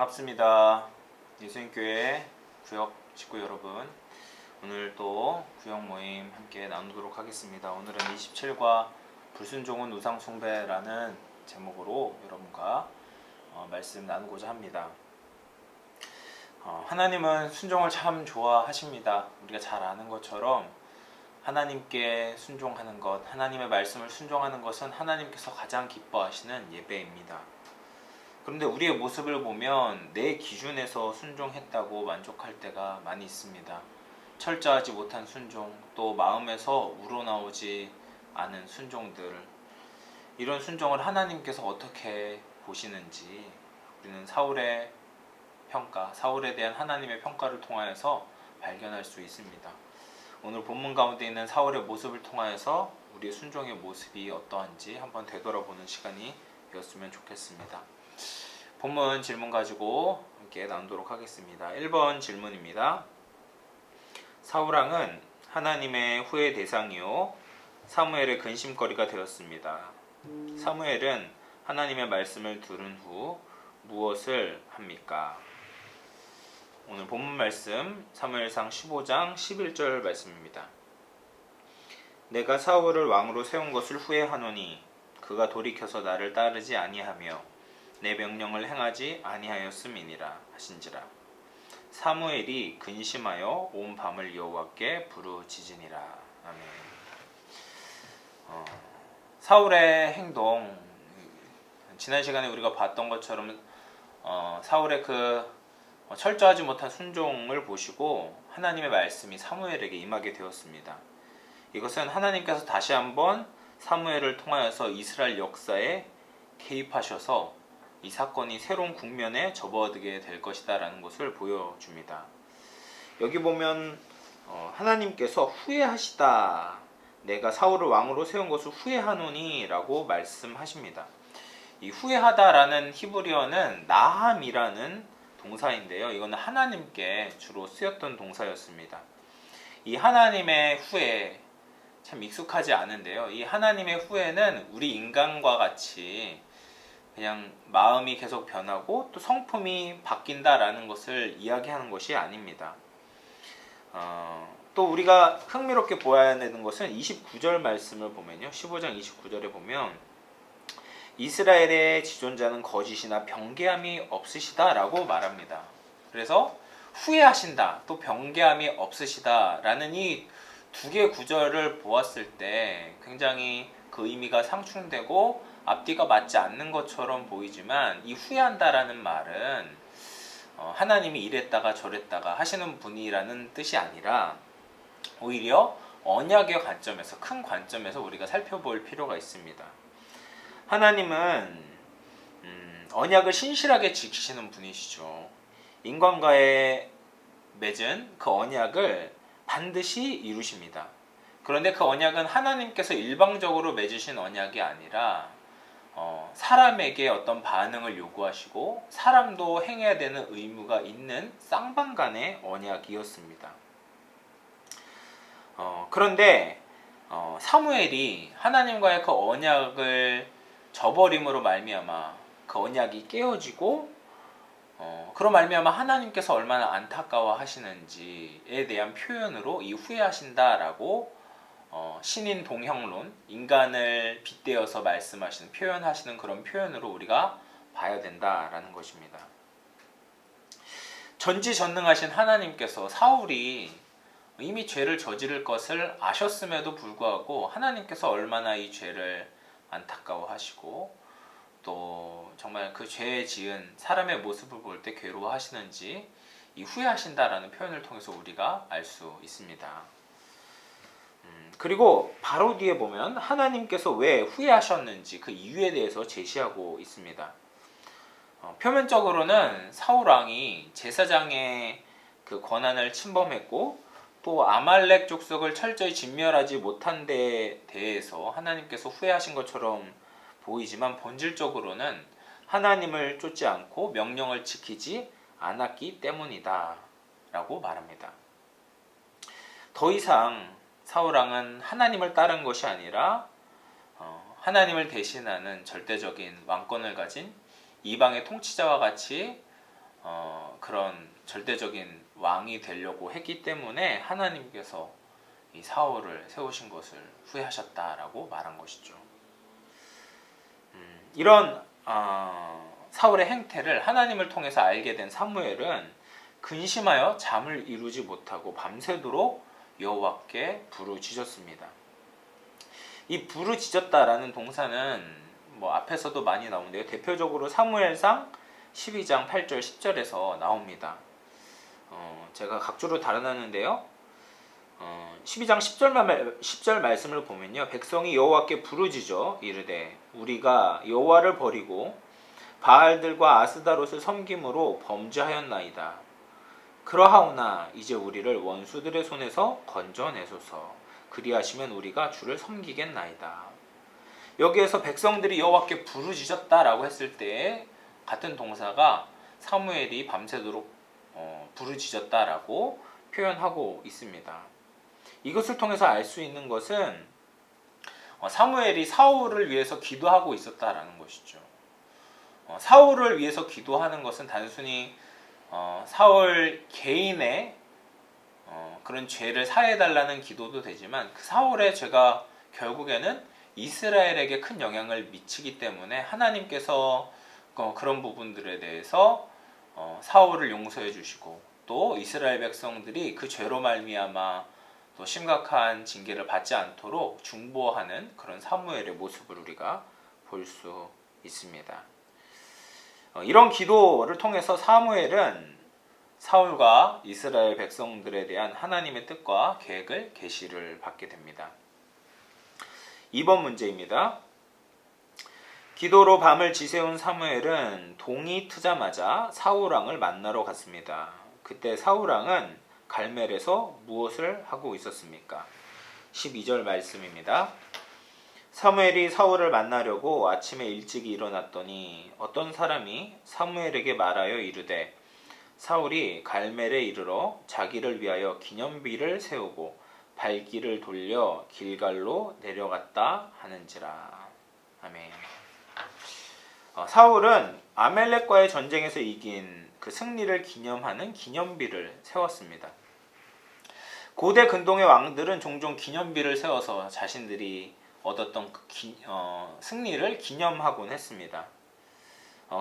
반갑습니다. 예수님교회 구역 식구 여러분, 오늘 또 구역 모임 함께 나누도록 하겠습니다. 오늘은 27과 불순종은 우상숭배라는 제목으로 여러분과 말씀 나누고자 합니다. 하나님은 순종을 참 좋아하십니다. 우리가 잘 아는 것처럼 하나님께 순종하는 것, 하나님의 말씀을 순종하는 것은 하나님께서 가장 기뻐하시는 예배입니다. 그런데 우리의 모습을 보면 내 기준에서 순종했다고 만족할 때가 많이 있습니다. 철저하지 못한 순종, 또 마음에서 우러나오지 않은 순종들, 이런 순종을 하나님께서 어떻게 보시는지 우리는 사울의 평가, 사울에 대한 하나님의 평가를 통하여서 발견할 수 있습니다. 오늘 본문 가운데 있는 사울의 모습을 통하여서 우리의 순종의 모습이 어떠한지 한번 되돌아보는 시간이 되었으면 좋겠습니다. 본문 질문 가지고 함께 나누도록 하겠습니다. 1번 질문입니다. 사울왕은 하나님의 후회 대상이요 사무엘의 근심거리가 되었습니다. 사무엘은 하나님의 말씀을 들은 후 무엇을 합니까? 오늘 본문 말씀 사무엘상 15장 11절 말씀입니다. 내가 사울을 왕으로 세운 것을 후회하노니 그가 돌이켜서 나를 따르지 아니하며 내 명령을 행하지 아니하였음이니라 하신지라. 사무엘이 근심하여 온 밤을 여호와께 부르짖으니라. 아멘. 사울의 행동, 지난 시간에 우리가 봤던 것처럼 사울의 그 철저하지 못한 순종을 보시고 하나님의 말씀이 사무엘에게 임하게 되었습니다. 이것은 하나님께서 다시 한번 사무엘을 통하여서 이스라엘 역사에 개입하셔서 이 사건이 새로운 국면에 접어들게 될 것이다 라는 것을 보여줍니다. 여기 보면 하나님께서 후회하시다, 내가 사울을 왕으로 세운 것을 후회하노니 라고 말씀하십니다. 이 후회하다 라는 히브리어는 나함이라는 동사인데요, 이거는 하나님께 주로 쓰였던 동사였습니다. 이 하나님의 후회 참 익숙하지 않은데요, 이 하나님의 후회는 우리 인간과 같이 그냥 마음이 계속 변하고 또 성품이 바뀐다라는 것을 이야기하는 것이 아닙니다. 또 우리가 흥미롭게 보아야 되는 것은 29절 말씀을 보면요, 15장 29절에 보면 이스라엘의 지존자는 거짓이나 변개함이 없으시다라고 말합니다. 그래서 후회하신다, 또 변개함이 없으시다라는 이 두 개의 구절을 보았을 때 굉장히 그 의미가 상충되고 앞뒤가 맞지 않는 것처럼 보이지만, 이 후회한다라는 말은 하나님이 이랬다가 저랬다가 하시는 분이라는 뜻이 아니라 오히려 언약의 관점에서, 큰 관점에서 우리가 살펴볼 필요가 있습니다. 하나님은 언약을 신실하게 지키시는 분이시죠. 인간과의 맺은 그 언약을 반드시 이루십니다. 그런데 그 언약은 하나님께서 일방적으로 맺으신 언약이 아니라 사람에게 어떤 반응을 요구하시고 사람도 행해야 되는 의무가 있는 쌍방간의 언약이었습니다. 그런데 사무엘이 하나님과의 그 언약을 저버림으로 말미암아 그 언약이 깨어지고 그로 말미암아 하나님께서 얼마나 안타까워 하시는지에 대한 표현으로 이 후회하신다라고 신인 동형론, 인간을 빗대어서 말씀하시는, 표현하시는 그런 표현으로 우리가 봐야 된다라는 것입니다. 전지전능하신 하나님께서 사울이 이미 죄를 저지를 것을 아셨음에도 불구하고 하나님께서 얼마나 이 죄를 안타까워하시고 또 정말 그 죄에 지은 사람의 모습을 볼 때 괴로워하시는지 이 후회하신다라는 표현을 통해서 우리가 알 수 있습니다. 그리고 바로 뒤에 보면 하나님께서 왜 후회하셨는지 그 이유에 대해서 제시하고 있습니다. 표면적으로는 사울왕이 제사장의 그 권한을 침범했고 또 아말렉 족속을 철저히 진멸하지 못한 데에 대해서 하나님께서 후회하신 것처럼 보이지만, 본질적으로는 하나님을 쫓지 않고 명령을 지키지 않았기 때문이다 라고 말합니다. 더 이상 사울왕은 하나님을 따른 것이 아니라 하나님을 대신하는 절대적인 왕권을 가진 이방의 통치자와 같이 그런 절대적인 왕이 되려고 했기 때문에 하나님께서 이 사울을 세우신 것을 후회하셨다라고 말한 것이죠. 이런 사울의 행태를 하나님을 통해서 알게 된 사무엘은 근심하여 잠을 이루지 못하고 밤새도록 여호와께 부르짖었습니다. 이 부르짖었다라는 동사는 뭐 앞에서도 많이 나오는데요. 대표적으로 사무엘상 12장 8절 10절에서 나옵니다. 제가 각주로 달아놨는데요. 12장 10절 말씀을 보면요. 백성이 여호와께 부르짖어 이르되 우리가 여호와를 버리고 바알들과 아스다롯을 섬김으로 범죄하였나이다. 그러하오나 이제 우리를 원수들의 손에서 건져내소서. 그리하시면 우리가 주를 섬기겠나이다. 여기에서 백성들이 여호와께 부르짖었다라고 했을 때 같은 동사가 사무엘이 밤새도록 부르짖었다라고 표현하고 있습니다. 이것을 통해서 알 수 있는 것은 사무엘이 사울을 위해서 기도하고 있었다라는 것이죠. 사울을 위해서 기도하는 것은 단순히 사울 개인의 그런 죄를 사해달라는 기도도 되지만 그 사울의 죄가 결국에는 이스라엘에게 큰 영향을 미치기 때문에 하나님께서 그런 부분들에 대해서 사울을 용서해 주시고 또 이스라엘 백성들이 그 죄로 말미암아 또 심각한 징계를 받지 않도록 중보하는 그런 사무엘의 모습을 우리가 볼 수 있습니다. 이런 기도를 통해서 사무엘은 사울과 이스라엘 백성들에 대한 하나님의 뜻과 계획을 계시를 받게 됩니다. 2번 문제입니다. 기도로 밤을 지새운 사무엘은 동이 트자마자 사울왕을 만나러 갔습니다. 그때 사울왕은 갈멜에서 무엇을 하고 있었습니까? 12절 말씀입니다. 사무엘이 사울을 만나려고 아침에 일찍 일어났더니 어떤 사람이 사무엘에게 말하여 이르되 사울이 갈멜에 이르러 자기를 위하여 기념비를 세우고 발길을 돌려 길갈로 내려갔다 하는지라. 아멘. 사울은 아멜렉과의 전쟁에서 이긴 그 승리를 기념하는 기념비를 세웠습니다. 고대 근동의 왕들은 종종 기념비를 세워서 자신들이 얻었던 승리를 기념하곤 했습니다.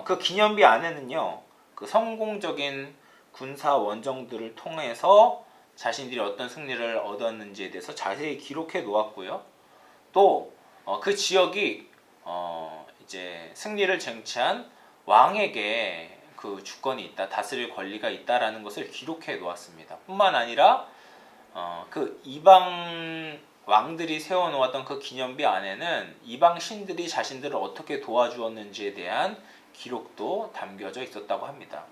그 기념비 안에는요, 그 성공적인 군사 원정들을 통해서 자신들이 어떤 승리를 얻었는지에 대해서 자세히 기록해 놓았고요. 또 그 지역이 이제 승리를 쟁취한 왕에게 그 주권이 있다, 다스릴 권리가 있다라는 것을 기록해 놓았습니다. 뿐만 아니라 그 이방 왕들이 세워놓았던 그 기념비 안에는 이방 신들이 자신들을 어떻게 도와주었는지에 대한 기록도 담겨져 있었다고 합니다.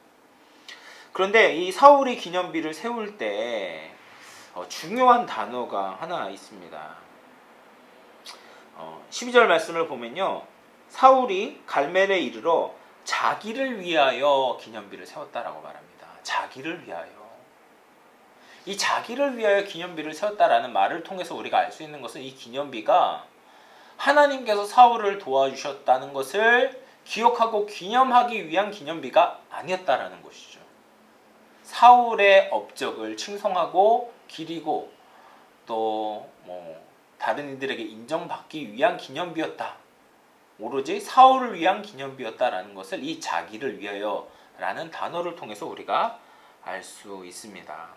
그런데 이 사울이 기념비를 세울 때 중요한 단어가 하나 있습니다. 12절 말씀을 보면요. 사울이 갈멜에 이르러 자기를 위하여 기념비를 세웠다라고 말합니다. 자기를 위하여. 이 자기를 위하여 기념비를 세웠다라는 말을 통해서 우리가 알 수 있는 것은 이 기념비가 하나님께서 사울을 도와주셨다는 것을 기억하고 기념하기 위한 기념비가 아니었다라는 것이죠. 사울의 업적을 칭송하고 기리고 또 다른 이들에게 인정받기 위한 기념비였다. 오로지 사울을 위한 기념비였다라는 것을 이 자기를 위하여라는 단어를 통해서 우리가 알 수 있습니다.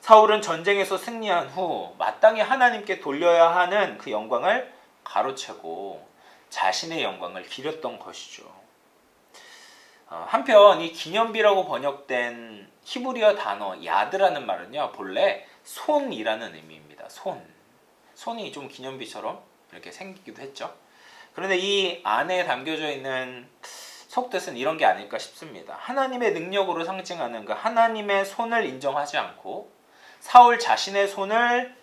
사울은 전쟁에서 승리한 후 마땅히 하나님께 돌려야 하는 그 영광을 가로채고 자신의 영광을 기렸던 것이죠. 한편 이 기념비라고 번역된 히브리어 단어 야드라는 말은요, 본래 손이라는 의미입니다. 손이 좀 기념비처럼 이렇게 생기기도 했죠. 그런데 이 안에 담겨져 있는 속뜻은 이런 게 아닐까 싶습니다. 하나님의 능력으로 상징하는 그 하나님의 손을 인정하지 않고 사울 자신의 손을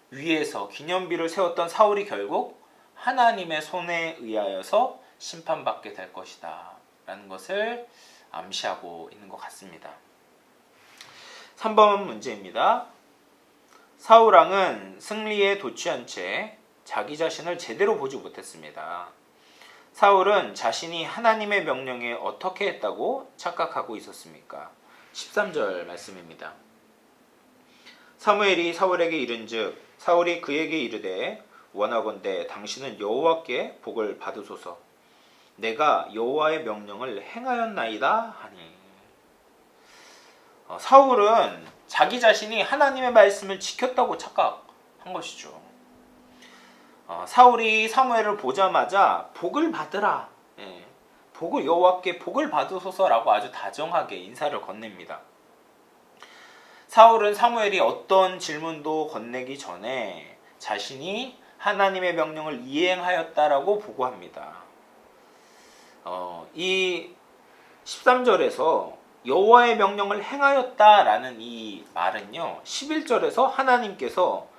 위해서 기념비를 세웠던 사울이 결국 하나님의 손에 의하여서 심판받게 될 것이다 라는 것을 암시하고 있는 것 같습니다. 3번 문제입니다. 사울왕은 승리에 도취한 채 자기 자신을 제대로 보지 못했습니다. 사울은 자신이 하나님의 명령에 어떻게 했다고 착각하고 있었습니까? 13절 말씀입니다. 사무엘이 사울에게 이른즉 사울이 그에게 이르되 원하건대 당신은 여호와께 복을 받으소서. 내가 여호와의 명령을 행하였나이다 하니. 사울은 자기 자신이 하나님의 말씀을 지켰다고 착각한 것이죠. 사울이 사무엘을 보자마자 복을 받으라, 복을 여호와께 복을 받으소서라고 아주 다정하게 인사를 건넵니다. 사울은 사무엘이 어떤 질문도 건네기 전에 자신이 하나님의 명령을 이행하였다라고 보고합니다. 이 13절에서 여호와의 명령을 행하였다라는 이 말은요, 11절에서 하나님께서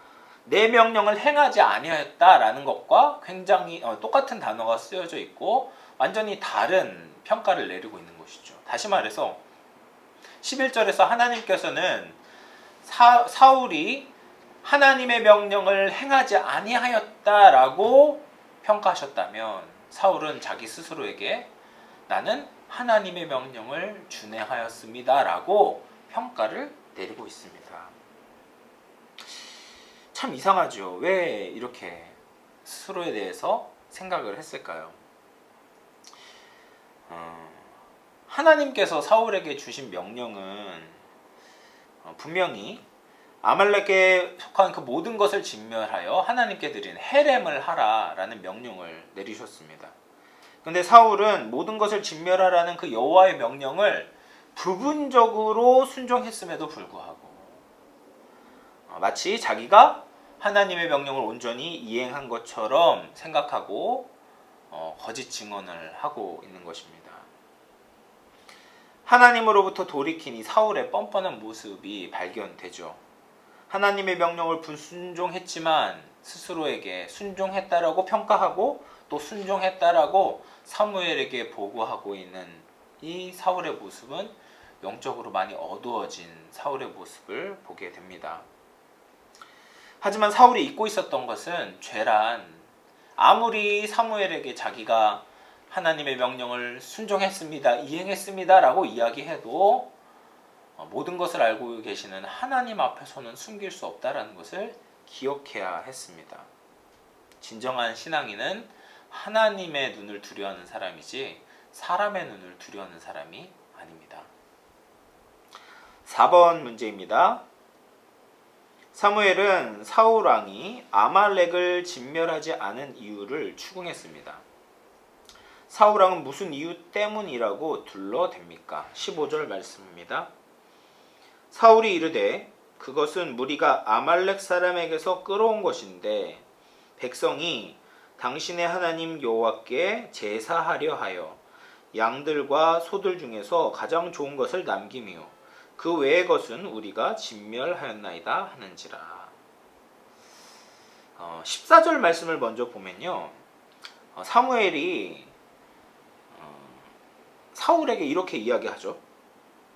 내 명령을 행하지 아니하였다라는 것과 굉장히 똑같은 단어가 쓰여져 있고 완전히 다른 평가를 내리고 있는 것이죠. 다시 말해서 11절에서 하나님께서는 사울이 하나님의 명령을 행하지 아니하였다라고 평가하셨다면 사울은 자기 스스로에게 나는 하나님의 명령을 준행하였습니다라고 평가를 내리고 있습니다. 참 이상하죠. 왜 이렇게 스스로에 대해서 생각을 했을까요? 하나님께서 사울에게 주신 명령은 분명히 아말렉에 속한 그 모든 것을 진멸하여 하나님께 드린 헤렘을 하라라는 명령을 내리셨습니다. 그런데 사울은 모든 것을 진멸하라는 그 여호와의 명령을 부분적으로 순종했음에도 불구하고 마치 자기가 하나님의 명령을 온전히 이행한 것처럼 생각하고 거짓 증언을 하고 있는 것입니다. 하나님으로부터 돌이킨 이 사울의 뻔뻔한 모습이 발견되죠. 하나님의 명령을 불순종했지만 스스로에게 순종했다라고 평가하고 또 순종했다라고 사무엘에게 보고하고 있는 이 사울의 모습은 영적으로 많이 어두워진 사울의 모습을 보게 됩니다. 하지만 사울이 잊고 있었던 것은 죄란 아무리 사무엘에게 자기가 하나님의 명령을 순종했습니다, 이행했습니다 라고 이야기해도 모든 것을 알고 계시는 하나님 앞에서는 숨길 수 없다는 것을 기억해야 했습니다. 진정한 신앙인은 하나님의 눈을 두려워하는 사람이지 사람의 눈을 두려워하는 사람이 아닙니다. 4번 문제입니다. 사무엘은 사울 왕이 아말렉을 진멸하지 않은 이유를 추궁했습니다. 사울 왕은 무슨 이유 때문이라고 둘러댑니까? 15절 말씀입니다. 사울이 이르되 그것은 무리가 아말렉 사람에게서 끌어온 것인데 백성이 당신의 하나님 여호와께 제사하려 하여 양들과 소들 중에서 가장 좋은 것을 남김이요 그 외의 것은 우리가 진멸하였나이다 하는지라. 14절 말씀을 먼저 보면요, 사무엘이 사울에게 이렇게 이야기하죠.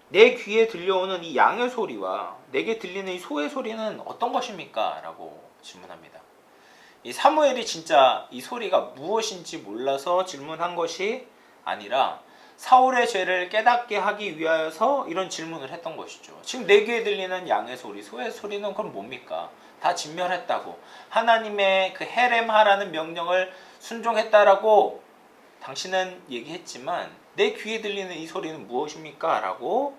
내 귀에 들려오는 이 양의 소리와 내게 들리는 이 소의 소리는 어떤 것입니까? 라고 질문합니다. 이 사무엘이 진짜 이 소리가 무엇인지 몰라서 질문한 것이 아니라 사울의 죄를 깨닫게 하기 위하여서 이런 질문을 했던 것이죠. 지금 내 귀에 들리는 양의 소리, 소의 소리는 그럼 뭡니까? 다 진멸했다고, 하나님의 그 헤렘하라는 명령을 순종했다라고 당신은 얘기했지만 내 귀에 들리는 이 소리는 무엇입니까? 라고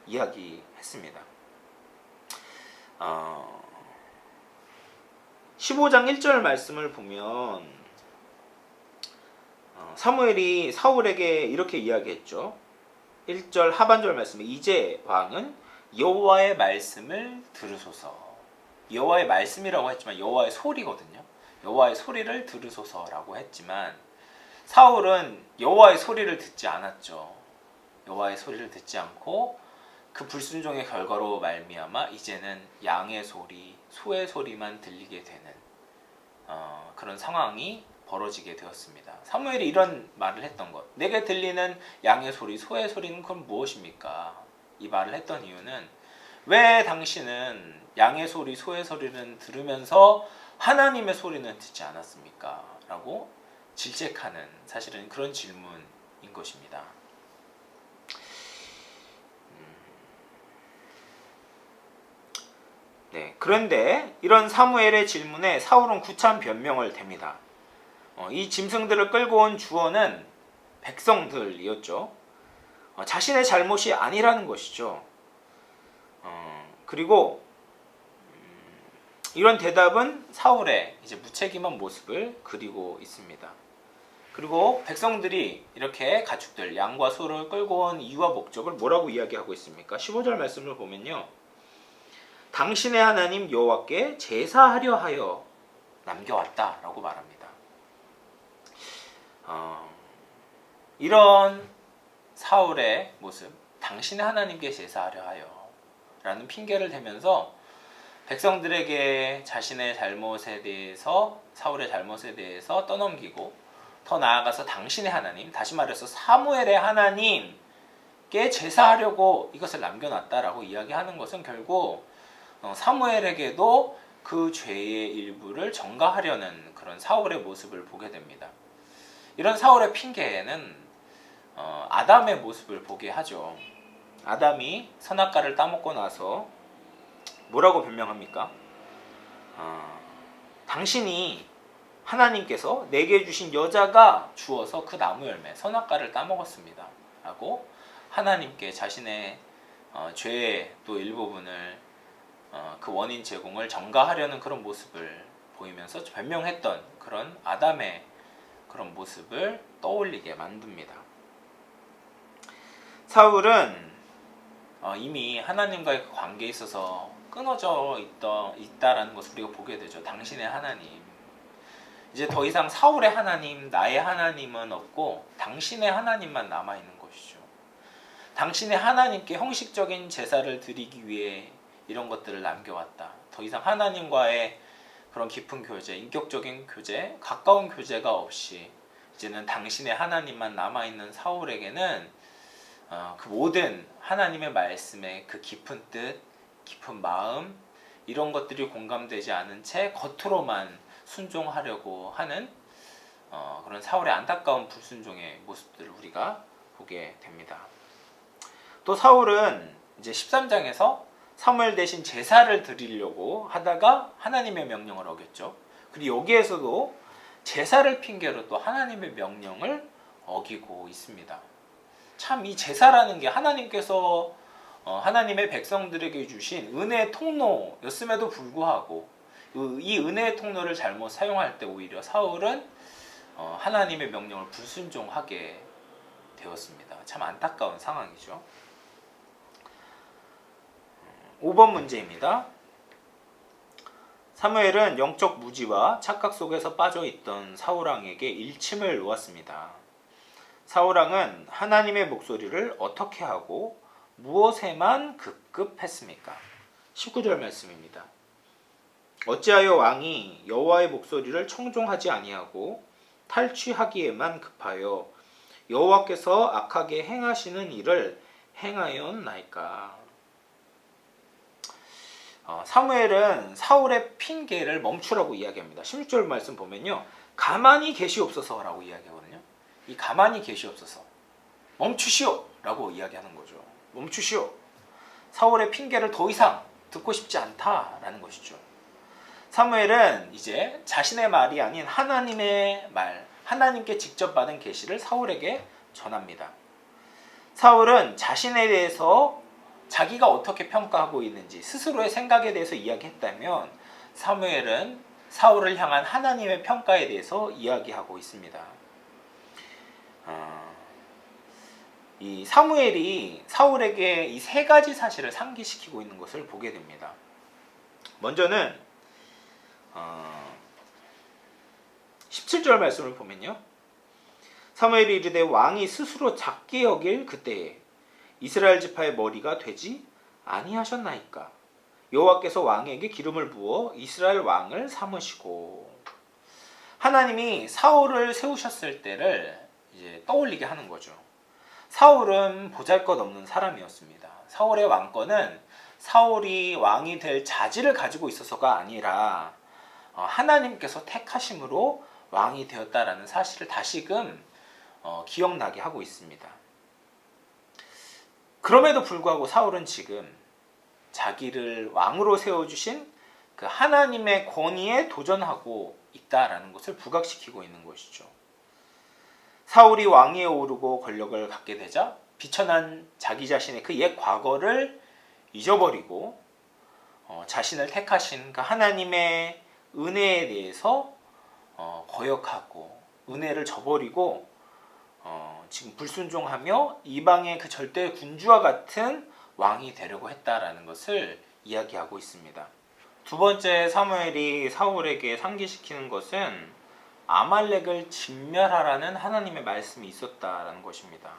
이야기했습니다. 15장 1절 말씀을 보면 사무엘이 사울에게 이렇게 이야기했죠. 1절 하반절 말씀에 이제 왕은 여호와의 말씀을 들으소서. 여호와의 말씀이라고 했지만 여호와의 소리거든요. 여호와의 소리를 들으소서라고 했지만 사울은 여호와의 소리를 듣지 않았죠. 여호와의 소리를 듣지 않고 그 불순종의 결과로 말미암아 이제는 양의 소리, 소의 소리만 들리게 되는 그런 상황이 벌어지게 되었습니다. 사무엘이 이런 말을 했던 것, 내게 들리는 양의 소리, 소의 소리는 그럼 무엇입니까? 이 말을 했던 이유는 왜 당신은 양의 소리, 소의 소리는 들으면서 하나님의 소리는 듣지 않았습니까? 라고 질책하는 사실은 그런 질문인 것입니다. 네, 그런데 이런 사무엘의 질문에 사울은 구차한 변명을 댑니다. 이 짐승들을 끌고 온 주어는 백성들이었죠. 자신의 잘못이 아니라는 것이죠. 그리고 이런 대답은 사울의 이제 무책임한 모습을 그리고 있습니다. 그리고 백성들이 이렇게 가축들, 양과 소를 끌고 온 이유와 목적을 뭐라고 이야기하고 있습니까? 15절 말씀을 보면요. 당신의 하나님 여호와께 제사하려 하여 남겨왔다라고 말합니다. 이런 사울의 모습, 당신의 하나님께 제사하려 하여 라는 핑계를 대면서 백성들에게 자신의 잘못에 대해서, 사울의 잘못에 대해서 떠넘기고 더 나아가서 당신의 하나님, 다시 말해서 사무엘의 하나님께 제사하려고 이것을 남겨놨다라고 이야기하는 것은 결국 사무엘에게도 그 죄의 일부를 전가하려는 그런 사울의 모습을 보게 됩니다. 이런 사울의 핑계에는 아담의 모습을 보게 하죠. 아담이 선악과를 따먹고 나서 뭐라고 변명합니까? 당신이 하나님께서 내게 주신 여자가 주어서 그 나무 열매 선악과를 따먹었습니다 라고 하나님께 자신의 죄의 또 일부분을 그 원인 제공을 전가하려는 그런 모습을 보이면서 변명했던 그런 아담의 그런 모습을 떠올리게 만듭니다. 사울은 이미 하나님과의 그 관계에 있어서 끊어져 있다라는 것을 우리가 보게 되죠. 당신의 하나님, 이제 더 이상 사울의 하나님, 나의 하나님은 없고 당신의 하나님만 남아있는 것이죠. 당신의 하나님께 형식적인 제사를 드리기 위해 이런 것들을 남겨왔다. 더 이상 하나님과의 그런 깊은 교제, 인격적인 교제, 가까운 교제가 없이 이제는 당신의 하나님만 남아있는 사울에게는 그 모든 하나님의 말씀의 그 깊은 뜻, 깊은 마음, 이런 것들이 공감되지 않은 채 겉으로만 순종하려고 하는 그런 사울의 안타까운 불순종의 모습들을 우리가 보게 됩니다. 또 사울은 이제 13장에서 사무엘 대신 제사를 드리려고 하다가 하나님의 명령을 어겼죠. 그리고 여기에서도 제사를 핑계로 또 하나님의 명령을 어기고 있습니다. 참 이 제사라는 게 하나님께서 하나님의 백성들에게 주신 은혜의 통로였음에도 불구하고 이 은혜의 통로를 잘못 사용할 때 오히려 사울은 하나님의 명령을 불순종하게 되었습니다. 참 안타까운 상황이죠. 5번 문제입니다. 사무엘은 영적 무지와 착각 속에서 빠져있던 사울왕에게 일침을 놓았습니다. 사울왕은 하나님의 목소리를 어떻게 하고 무엇에만 급급했습니까? 19절 말씀입니다. 어찌하여 왕이 여호와의 목소리를 청종하지 아니하고 탈취하기에만 급하여 여호와께서 악하게 행하시는 일을 행하였나이까? 사무엘은 사울의 핑계를 멈추라고 이야기합니다. 16절 말씀 보면요, 가만히 계시옵소서라고 이야기하거든요. 이 가만히 계시옵소서, 멈추시오 라고 이야기하는 거죠. 멈추시오. 사울의 핑계를 더 이상 듣고 싶지 않다라는 것이죠. 사무엘은 이제 자신의 말이 아닌 하나님의 말, 하나님께 직접 받은 계시를 사울에게 전합니다. 사울은 자신에 대해서 자기가 어떻게 평가하고 있는지 스스로의 생각에 대해서 이야기했다면, 사무엘은 사울을 향한 하나님의 평가에 대해서 이야기하고 있습니다. 이 사무엘이 사울에게 이 세 가지 사실을 상기시키고 있는 것을 보게 됩니다. 먼저는 17절 말씀을 보면요, 사무엘이 이르되 왕이 스스로 작게 여길 그때에 이스라엘 지파의 머리가 되지 아니하셨나이까? 여호와께서 왕에게 기름을 부어 이스라엘 왕을 삼으시고. 하나님이 사울을 세우셨을 때를 이제 떠올리게 하는 거죠. 사울은 보잘것없는 사람이었습니다. 사울의 왕권은 사울이 왕이 될 자질을 가지고 있어서가 아니라 하나님께서 택하심으로 왕이 되었다라는 사실을 다시금 기억나게 하고 있습니다. 그럼에도 불구하고 사울은 지금 자기를 왕으로 세워주신 그 하나님의 권위에 도전하고 있다라는 것을 부각시키고 있는 것이죠. 사울이 왕위에 오르고 권력을 갖게 되자 비천한 자기 자신의 그 옛 과거를 잊어버리고 자신을 택하신 그 하나님의 은혜에 대해서 거역하고 은혜를 저버리고 지금 불순종하며 이방의 그 절대 군주와 같은 왕이 되려고 했다라는 것을 이야기하고 있습니다. 두 번째, 사무엘이 사울에게 상기시키는 것은 아말렉을 진멸하라는 하나님의 말씀이 있었다라는 것입니다.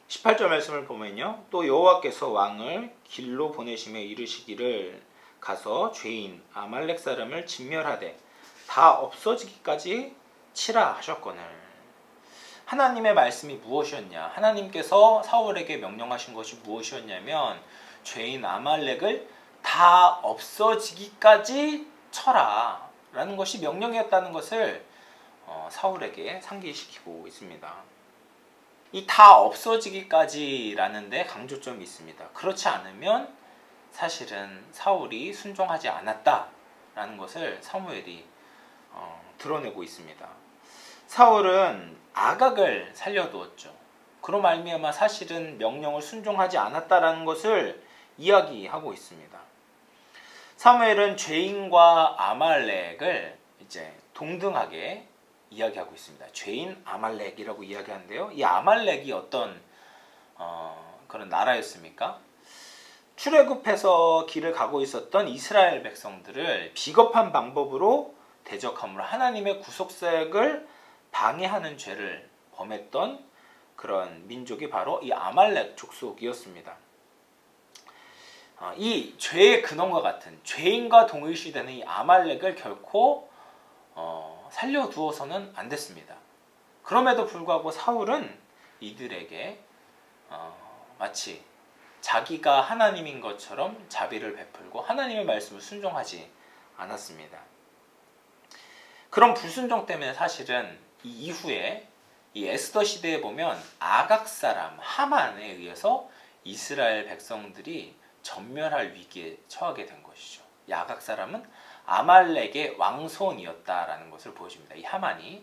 18절 말씀을 보면요, 또 여호와께서 왕을 길로 보내시며 이르시기를 가서 죄인 아말렉 사람을 진멸하되 다 없어지기까지 치라 하셨거늘. 하나님의 말씀이 무엇이었냐? 하나님께서 사울에게 명령하신 것이 무엇이었냐면 죄인 아말렉을 다 없어지기까지 쳐라 라는 것이 명령이었다는 것을 사울에게 상기시키고 있습니다. 이 다 없어지기까지 라는 데 강조점이 있습니다. 그렇지 않으면 사실은 사울이 순종하지 않았다라는 것을 사무엘이 드러내고 있습니다. 사울은 아각을 살려두었죠. 그로 말미암아 사실은 명령을 순종하지 않았다라는 것을 이야기하고 있습니다. 사무엘은 죄인과 아말렉을 이제 동등하게 이야기하고 있습니다. 죄인 아말렉이라고 이야기하는데요. 이 아말렉이 어떤 그런 나라였습니까? 출애굽해서 길을 가고 있었던 이스라엘 백성들을 비겁한 방법으로 대적함으로 하나님의 구속사역을 방해하는 죄를 범했던 그런 민족이 바로 이 아말렉 족속이었습니다. 이 죄의 근원과 같은 죄인과 동일시되는 이 아말렉을 결코 살려두어서는 안 됐습니다. 그럼에도 불구하고 사울은 이들에게 마치 자기가 하나님인 것처럼 자비를 베풀고 하나님의 말씀을 순종하지 않았습니다. 그런 불순종 때문에 사실은 이 이후에 이 에스더 시대에 보면 아각 사람 하만에 의해서 이스라엘 백성들이 전멸할 위기에 처하게 된 것이죠. 이 아각 사람은 아말렉의 왕손이었다라는 것을 보여줍니다. 이 하만이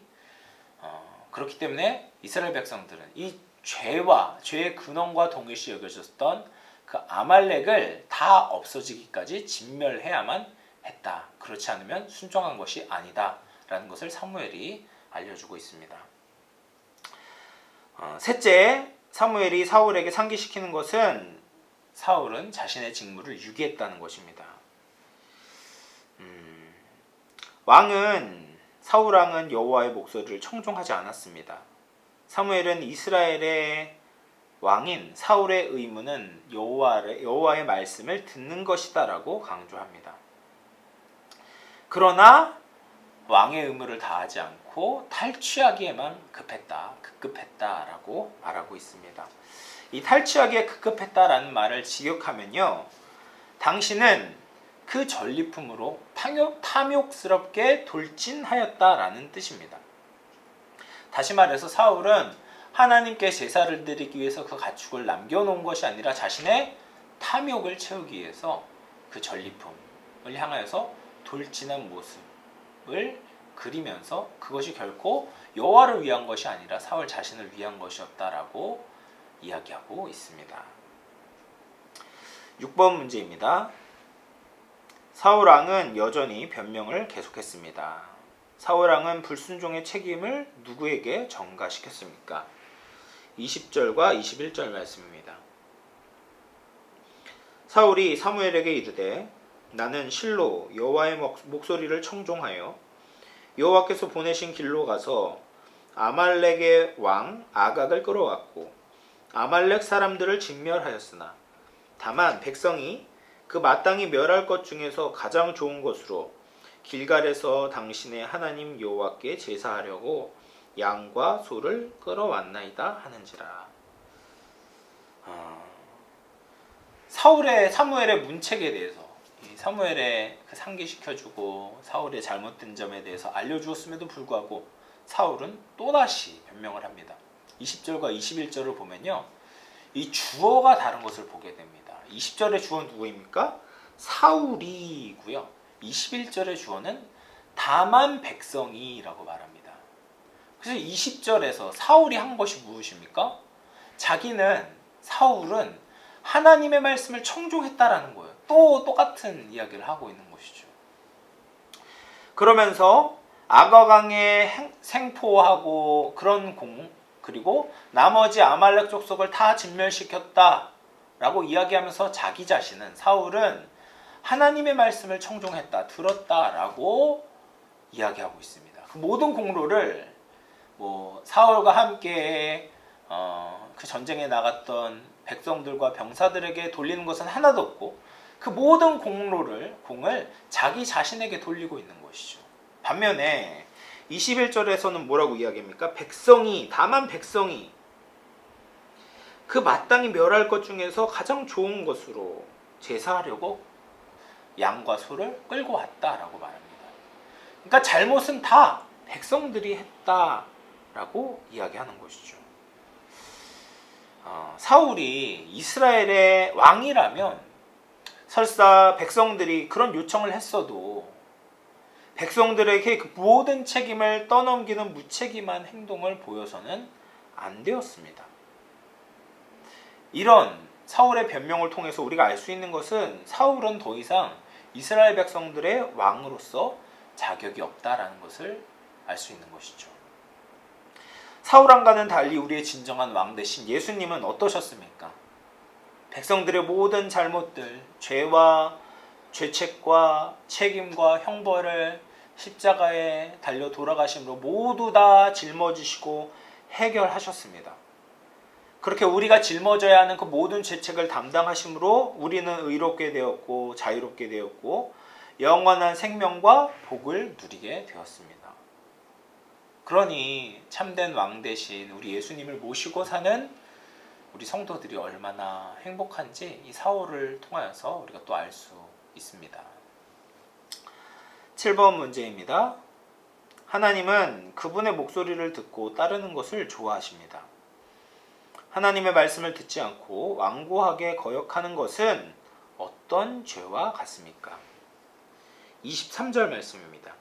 그렇기 때문에 이스라엘 백성들은 이 죄의 근원과 동일시 여겨졌던 그 아말렉을 다 없어지기까지 진멸해야만 했다. 그렇지 않으면 순종한 것이 아니다라는 것을 사무엘이 알려주고 있습니다. 셋째, 사무엘이 사울에게 상기시키는 것은 사울은 자신의 직무를 유기했다는 것입니다. 사울 왕은 여호와의 목소리를 청종하지 않았습니다. 사무엘은 이스라엘의 왕인 사울의 의무는 여호와의 말씀을 듣는 것이다라고 강조합니다. 그러나 왕의 의무를 다하지 않고 탈취하기에만 급급했다라고 말하고 있습니다. 이 탈취하기에 급급했다라는 말을 직역하면요, 당신은 그 전리품으로 탐욕스럽게 돌진하였다라는 뜻입니다. 다시 말해서 사울은 하나님께 제사를 드리기 위해서 그 가축을 남겨놓은 것이 아니라 자신의 탐욕을 채우기 위해서 그 전리품을 향하여서 돌진한 모습을 그리면서 그것이 결코 여호와를 위한 것이 아니라 사울 자신을 위한 것이었다라고 이야기하고 있습니다. 6번 문제입니다. 사울 왕은 여전히 변명을 계속했습니다. 사울 왕은 불순종의 책임을 누구에게 전가시켰습니까? 20절과 21절 말씀입니다. 사울이 사무엘에게 이르되 나는 실로 여호와의 목소리를 청종하여 여호와께서 보내신 길로 가서 아말렉의 왕 아각을 끌어왔고 아말렉 사람들을 진멸하였으나 다만 백성이 그 마땅히 멸할 것 중에서 가장 좋은 것으로 길갈에서 당신의 하나님 여호와께 제사하려고 양과 소를 끌어왔나이다 하는지라. 사무엘의 문책에 대해서 사무엘에 상기시켜주고 사울의 잘못된 점에 대해서 알려주었음에도 불구하고 사울은 또다시 변명을 합니다. 20절과 21절을 보면요, 이 주어가 다른 것을 보게 됩니다. 20절의 주어 누구입니까? 사울이고요. 21절의 주어는 다만 백성이라고 말합니다. 그래서 20절에서 사울이 한 것이 무엇입니까? 사울은 하나님의 말씀을 청종했다라는 거예요. 또 똑같은 이야기를 하고 있는 것이죠. 그러면서 아가강에 생포하고 그런 그리고 나머지 아말렉 족속을 다 진멸시켰다라고 이야기하면서 자기 자신은, 사울은 하나님의 말씀을 청종했다, 들었다라고 이야기하고 있습니다. 그 모든 공로를 사울과 함께 그 전쟁에 나갔던 백성들과 병사들에게 돌리는 것은 하나도 없고 그 모든 공을 자기 자신에게 돌리고 있는 것이죠. 반면에 21절에서는 뭐라고 이야기합니까? 다만 백성이 그 마땅히 멸할 것 중에서 가장 좋은 것으로 제사하려고 양과 소를 끌고 왔다라고 말합니다. 그러니까 잘못은 다 백성들이 했다라고 이야기하는 것이죠. 사울이 이스라엘의 왕이라면 설사 백성들이 그런 요청을 했어도 백성들에게 그 모든 책임을 떠넘기는 무책임한 행동을 보여서는 안 되었습니다. 이런 사울의 변명을 통해서 우리가 알 수 있는 것은 사울은 더 이상 이스라엘 백성들의 왕으로서 자격이 없다라는 것을 알 수 있는 것이죠. 사울왕과는 달리 우리의 진정한 왕 대신 예수님은 어떠셨습니까? 백성들의 모든 잘못들, 죄와 죄책과 책임과 형벌을 십자가에 달려 돌아가심으로 모두 다 짊어지시고 해결하셨습니다. 그렇게 우리가 짊어져야 하는 그 모든 죄책을 담당하심으로 우리는 의롭게 되었고 자유롭게 되었고 영원한 생명과 복을 누리게 되었습니다. 그러니 참된 왕 대신 우리 예수님을 모시고 사는 우리 성도들이 얼마나 행복한지 이 사울을 통하여서 우리가 또 알 수 있습니다. 7번 문제입니다. 하나님은 그분의 목소리를 듣고 따르는 것을 좋아하십니다. 하나님의 말씀을 듣지 않고 완고하게 거역하는 것은 어떤 죄와 같습니까? 23절 말씀입니다.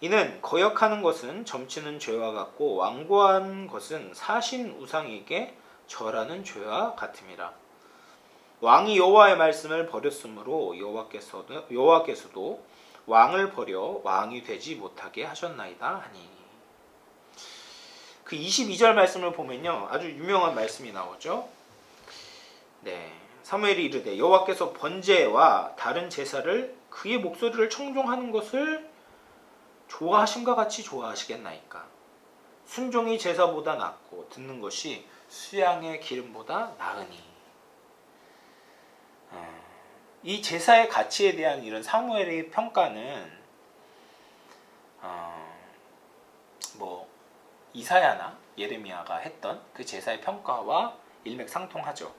이는 거역하는 것은 점치는 죄와 같고 완고한 것은 사신 우상에게 절하는 죄와 같음이라. 왕이 여호와의 말씀을 버렸으므로 여호와께서도 왕을 버려 왕이 되지 못하게 하셨나이다 하니. 그 22절 말씀을 보면요, 아주 유명한 말씀이 나오죠. 사무엘이 이르되 여호와께서 번제와 다른 제사를 그의 목소리를 청종하는 것을 좋아하심과 같이 좋아하시겠나이까. 순종이 제사보다 낫고 듣는 것이 수양의 기름보다 나으니. 이 제사의 가치에 대한 이런 사무엘의 평가는 이사야나 예레미야가 했던 그 제사의 평가와 일맥상통하죠.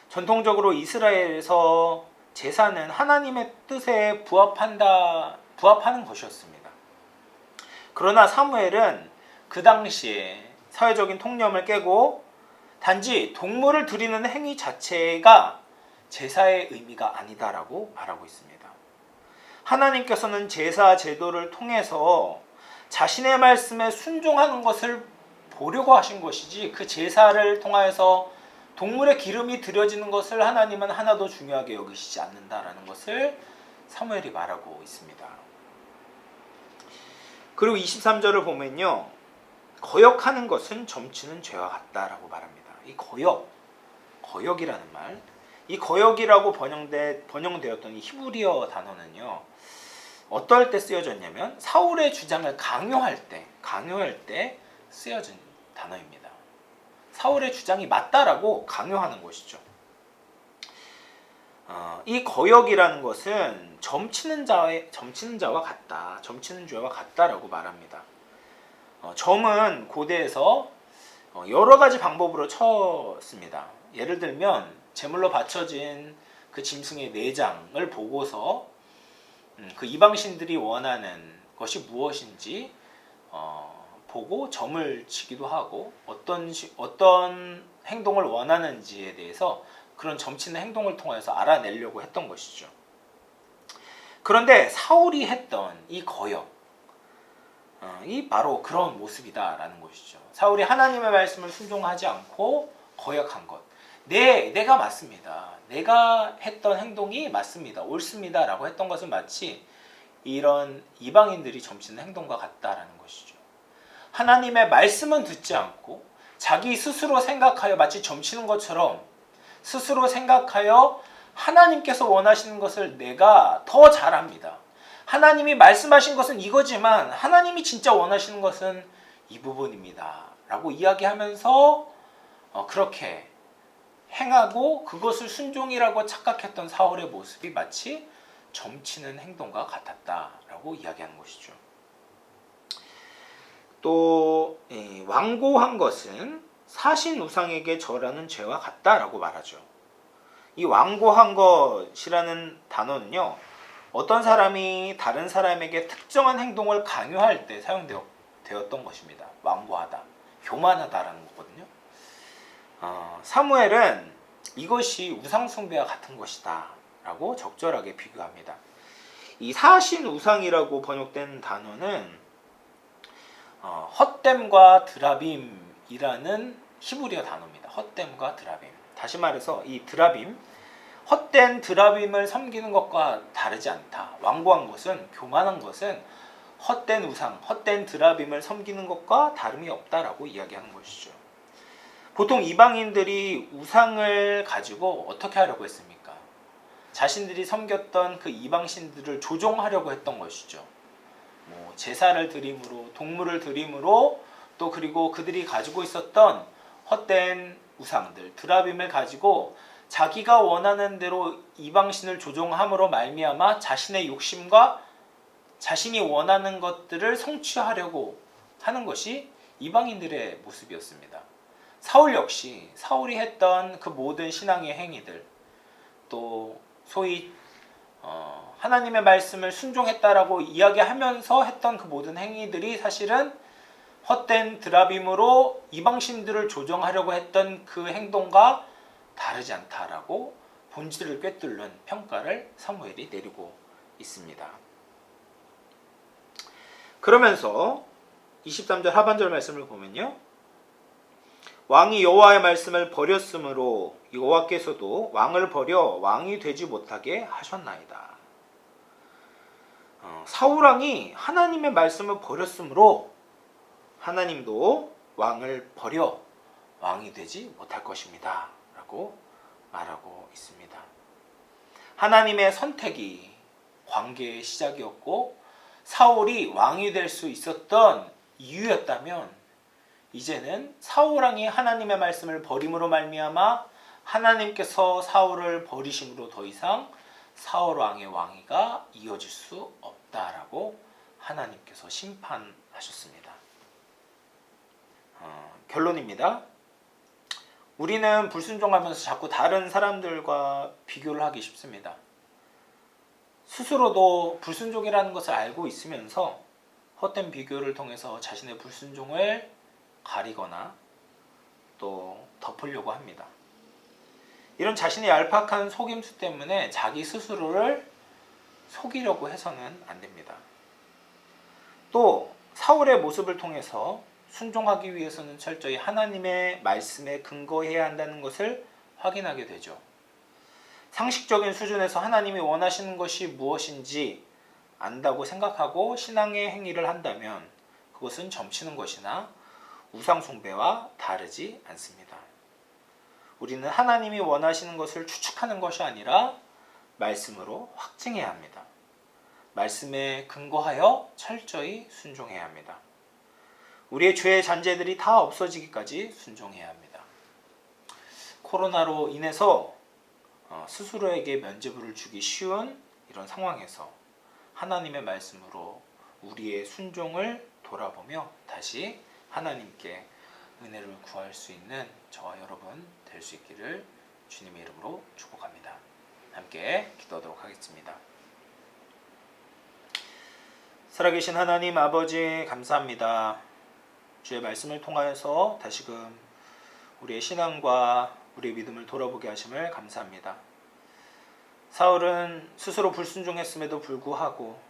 전통적으로 이스라엘에서 제사는 하나님의 뜻에 부합하는 것이었습니다. 그러나 사무엘은 그 당시에 사회적인 통념을 깨고 단지 동물을 드리는 행위 자체가 제사의 의미가 아니다라고 말하고 있습니다. 하나님께서는 제사 제도를 통해서 자신의 말씀에 순종하는 것을 보려고 하신 것이지 그 제사를 통하여서 동물의 기름이 드려지는 것을 하나님은 하나도 중요하게 여기시지 않는다라는 것을 사무엘이 말하고 있습니다. 그리고 23절을 보면요, 거역하는 것은 점치는 죄와 같다라고 말합니다. 이 거역이라는 말, 이 거역이라고 번영되었던 이 히브리어 단어는요, 어떨 때 쓰여졌냐면 사울의 주장을 강요할 때 쓰여진 단어입니다. 사울의 주장이 맞다라고 강요하는 것이죠. 이 거역이라는 것은 점치는 자와 같다, 점치는 죄와 같다라고 말합니다. 점은 고대에서 여러 가지 방법으로 쳤습니다. 예를 들면 제물로 바쳐진 그 짐승의 내장을 보고서 그 이방신들이 원하는 것이 무엇인지 보고 점을 치기도 하고 어떤 행동을 원하는지에 대해서 그런 점치는 행동을 통해서 알아내려고 했던 것이죠. 그런데 사울이 했던 이 거역, 이 바로 그런 모습이다라는 것이죠. 사울이 하나님의 말씀을 순종하지 않고 거역한 것. 내가 맞습니다. 내가 했던 행동이 맞습니다. 옳습니다. 라고 했던 것은 마치 이런 이방인들이 점치는 행동과 같다라는 것이죠. 하나님의 말씀은 듣지 않고 자기 스스로 생각하여 마치 점치는 것처럼 스스로 생각하여 하나님께서 원하시는 것을 내가 더 잘합니다. 하나님이 말씀하신 것은 이거지만 하나님이 진짜 원하시는 것은 이 부분입니다. 라고 이야기하면서 그렇게 행하고 그것을 순종이라고 착각했던 사울의 모습이 마치 점치는 행동과 같았다라고 이야기하는 것이죠. 또 완고한 것은 사신 우상에게 절하는 죄와 같다라고 말하죠. 이 완고한 것이라는 단어는요, 어떤 사람이 다른 사람에게 특정한 행동을 강요할 때 사용되었던 것입니다. 완고하다, 교만하다라는 거거든요. 사무엘은 이것이 우상숭배와 같은 것이다 라고 적절하게 비교합니다. 이 사신 우상이라고 번역된 단어는 헛됨과 드라빔이라는 히브리어 단어입니다. 헛됨과 드라빔. 다시 말해서 이 드라빔, 헛된 드라빔을 섬기는 것과 다르지 않다. 완고한 것은, 교만한 것은 헛된 우상, 헛된 드라빔을 섬기는 것과 다름이 없다라고 이야기하는 것이죠. 보통 이방인들이 우상을 가지고 어떻게 하려고 했습니까? 자신들이 섬겼던 그 이방신들을 조종하려고 했던 것이죠. 제사를 드림으로, 동물을 드림으로, 또 그리고 그들이 가지고 있었던 헛된 우상들, 드라빔을 가지고 자기가 원하는 대로 이방신을 조종함으로 말미암아 자신의 욕심과 자신이 원하는 것들을 성취하려고 하는 것이 이방인들의 모습이었습니다. 사울 역시 사울이 했던 그 모든 신앙의 행위들, 또 소위 하나님의 말씀을 순종했다라고 이야기하면서 했던 그 모든 행위들이 사실은 헛된 드라빔으로 이방신들을 조정하려고 했던 그 행동과 다르지 않다라고 본질을 꿰뚫는 평가를 사무엘이 내리고 있습니다. 그러면서 23절 하반절 말씀을 보면요, 왕이 여호와의 말씀을 버렸으므로 여호와께서도 왕을 버려 왕이 되지 못하게 하셨나이다. 사울왕이 하나님의 말씀을 버렸으므로 하나님도 왕을 버려 왕이 되지 못할 것입니다. 라고 말하고 있습니다. 하나님의 선택이 관계의 시작이었고 사울이 왕이 될 수 있었던 이유였다면, 이제는 사울왕이 하나님의 말씀을 버림으로 말미암아 하나님께서 사울을 버리심으로 더 이상 사울왕의 왕위가 이어질 수 없다라고 하나님께서 심판하셨습니다. 결론입니다. 우리는 불순종하면서 자꾸 다른 사람들과 비교를 하기 쉽습니다. 스스로도 불순종이라는 것을 알고 있으면서 헛된 비교를 통해서 자신의 불순종을 가리거나 또 덮으려고 합니다. 이런 자신의 얄팍한 속임수 때문에 자기 스스로를 속이려고 해서는 안 됩니다. 또 사울의 모습을 통해서 순종하기 위해서는 철저히 하나님의 말씀에 근거해야 한다는 것을 확인하게 되죠. 상식적인 수준에서 하나님이 원하시는 것이 무엇인지 안다고 생각하고 신앙의 행위를 한다면 그것은 점치는 것이나 우상숭배와 다르지 않습니다. 우리는 하나님이 원하시는 것을 추측하는 것이 아니라 말씀으로 확증해야 합니다. 말씀에 근거하여 철저히 순종해야 합니다. 우리의 죄의 잔재들이 다 없어지기까지 순종해야 합니다. 코로나로 인해서 스스로에게 면죄부를 주기 쉬운 이런 상황에서 하나님의 말씀으로 우리의 순종을 돌아보며 다시 하나님께 은혜를 구할 수 있는 저와 여러분 될 수 있기를 주님의 이름으로 축복합니다. 함께 함께 기도하도록 하겠습니다. 살아계신 하나님 아버지 감사합니다. 주의 말씀을 통하여서 다시금 우리의 신앙과 우리의 믿음을 돌아보게 하심을 감사합니다. 사울은 스스로 불순종했음에도 불구하고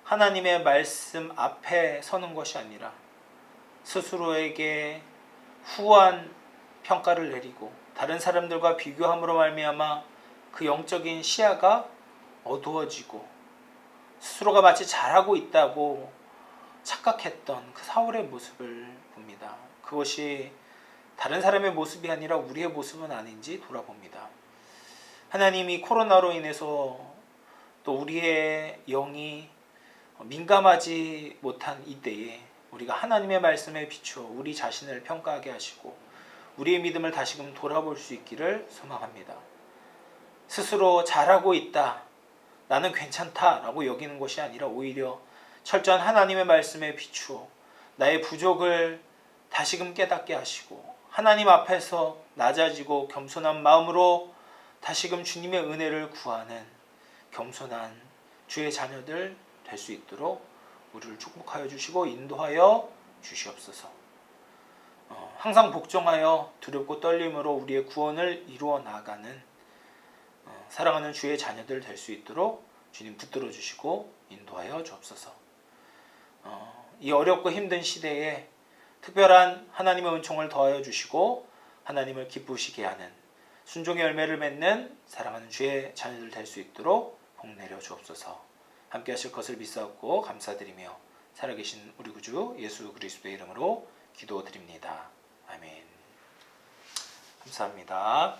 하나님의 말씀 앞에 서는 것이 아니라 스스로에게 후한 평가를 내리고 다른 사람들과 비교함으로 말미암아 그 영적인 시야가 어두워지고 스스로가 마치 잘하고 있다고 착각했던 그 사울의 모습을 봅니다. 그것이 다른 사람의 모습이 아니라 우리의 모습은 아닌지 돌아봅니다. 하나님이 코로나로 인해서 또 우리의 영이 민감하지 못한 이때에 우리가 하나님의 말씀에 비추어 우리 자신을 평가하게 하시고 우리의 믿음을 다시금 돌아볼 수 있기를 소망합니다. 스스로 잘하고 있다, 나는 괜찮다 라고 여기는 것이 아니라 오히려 철저한 하나님의 말씀에 비추어 나의 부족을 다시금 깨닫게 하시고 하나님 앞에서 낮아지고 겸손한 마음으로 다시금 주님의 은혜를 구하는 겸손한 주의 자녀들 될 수 있도록 우리를 축복하여 주시고 인도하여 주시옵소서. 항상 복종하여 두렵고 떨림으로 우리의 구원을 이루어 나가는 사랑하는 주의 자녀들 될 수 있도록 주님 붙들어 주시고 인도하여 주옵소서. 이 어렵고 힘든 시대에 특별한 하나님의 은총을 더하여 주시고 하나님을 기쁘시게 하는 순종의 열매를 맺는 사랑하는 주의 자녀들 될 수 있도록 복내려 주옵소서. 함께 하실 것을 믿사옵고 감사드리며 살아계신 우리 구주 예수 그리스도의 이름으로 기도드립니다. 아멘. 감사합니다.